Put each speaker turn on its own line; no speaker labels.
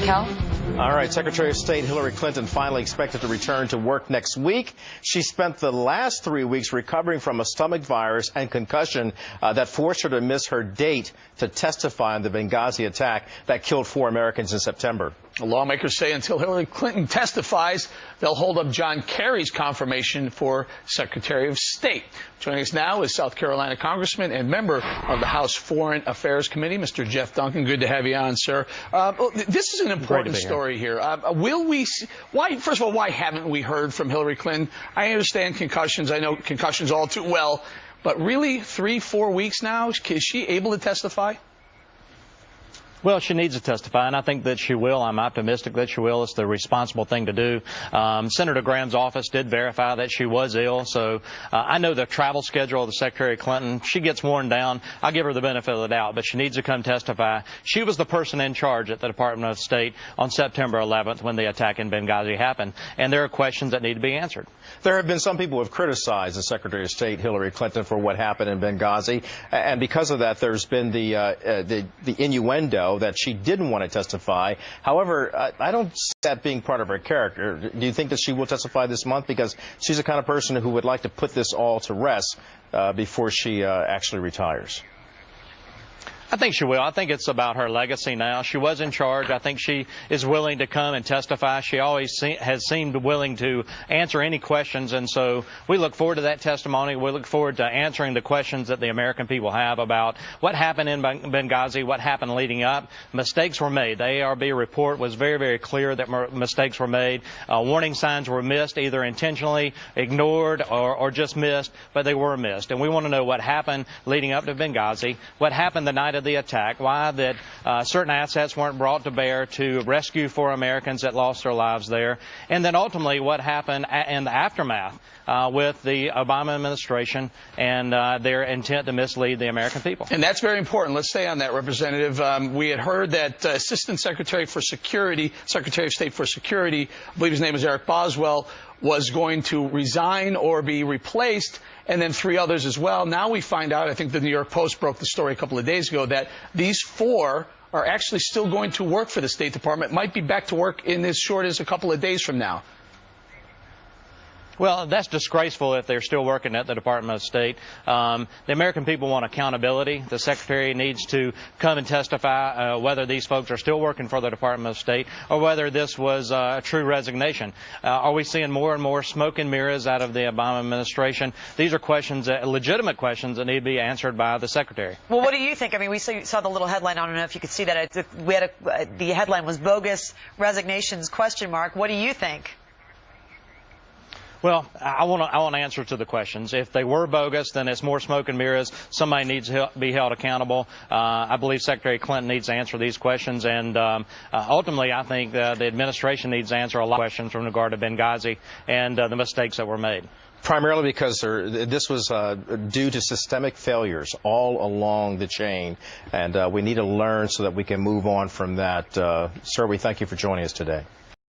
Cal?
All right, Secretary of State Hillary Clinton finally expected to return to work next week. She spent the last 3 weeks recovering from a stomach virus and concussion that forced her to miss her date to testify on the Benghazi attack that killed 4 Americans in September.
Lawmakers say until Hillary Clinton testifies, they'll hold up John Kerry's confirmation for Secretary of State. Joining us now is South Carolina Congressman and member of the House Foreign Affairs Committee, Mr. Jeff Duncan. Good to have you on, sir. This is an important story here. Will we? First of all, why haven't we heard from Hillary Clinton? I understand concussions. I know concussions all too well. But really, 3-4 weeks now, is she able to testify?
Well, she needs to testify, and I think that she will. I'm optimistic that she will. It's the responsible thing to do. Senator Graham's office did verify that she was ill, so I know the travel schedule of the Secretary Clinton. She gets worn down. I'll give her the benefit of the doubt, but she needs to come testify. She was the person in charge at the Department of State on September 11th when the attack in Benghazi happened, and there are questions that need to be answered.
There have been some people who have criticized the Secretary of State, Hillary Clinton, for what happened in Benghazi, and because of that, there's been the innuendo that she didn't want to testify. However, I don't see that being part of her character. Do you think that she will testify this month? Because she's the kind of person who would like to put this all to rest before she actually retires.
I think she will. I think it's about her legacy now. She was in charge. I think she is willing to come and testify. She always has seemed willing to answer any questions, and so we look forward to that testimony. We look forward to answering the questions that the American people have about what happened in Benghazi, what happened leading up. Mistakes were made. The ARB report was very, very clear that mistakes were made. Warning signs were missed, either intentionally ignored or just missed, but they were missed. And we want to know what happened leading up to Benghazi, what happened the night of the attack, why that certain assets weren't brought to bear to rescue 4 Americans that lost their lives there, and then ultimately what happened in the aftermath with the Obama administration and their intent to mislead the American people.
And that's very important. Let's stay on that, Representative. We had heard that Assistant Secretary for Security, Secretary of State for Security, I believe his name is Eric Boswell, was going to resign or be replaced, and then 3 others as well. Now we find out, I think the New York Post broke the story a couple of days ago, that these 4 are actually still going to work for the State Department, might be back to work in as short as a couple of days from now.
Well, that's disgraceful if they're still working at the Department of State. The American people want accountability. The Secretary needs to come and testify whether these folks are still working for the Department of State or whether this was a true resignation. Are we seeing more and more smoke and mirrors out of the Obama administration? These are questions, legitimate questions that need to be answered by the Secretary.
Well, what do you think? I mean, we saw the little headline. I don't know if you could see that. The headline was "Bogus Resignations?" ? What do you think?
Well, I want to answer to the questions. If they were bogus, then it's more smoke and mirrors. Somebody needs to be held accountable. I believe Secretary Clinton needs to answer these questions, and ultimately, I think the administration needs to answer a lot of questions from regard to Benghazi and the mistakes that were made.
Primarily because this was due to systemic failures all along the chain, and we need to learn so that we can move on from that. Sir, we thank you for joining us today.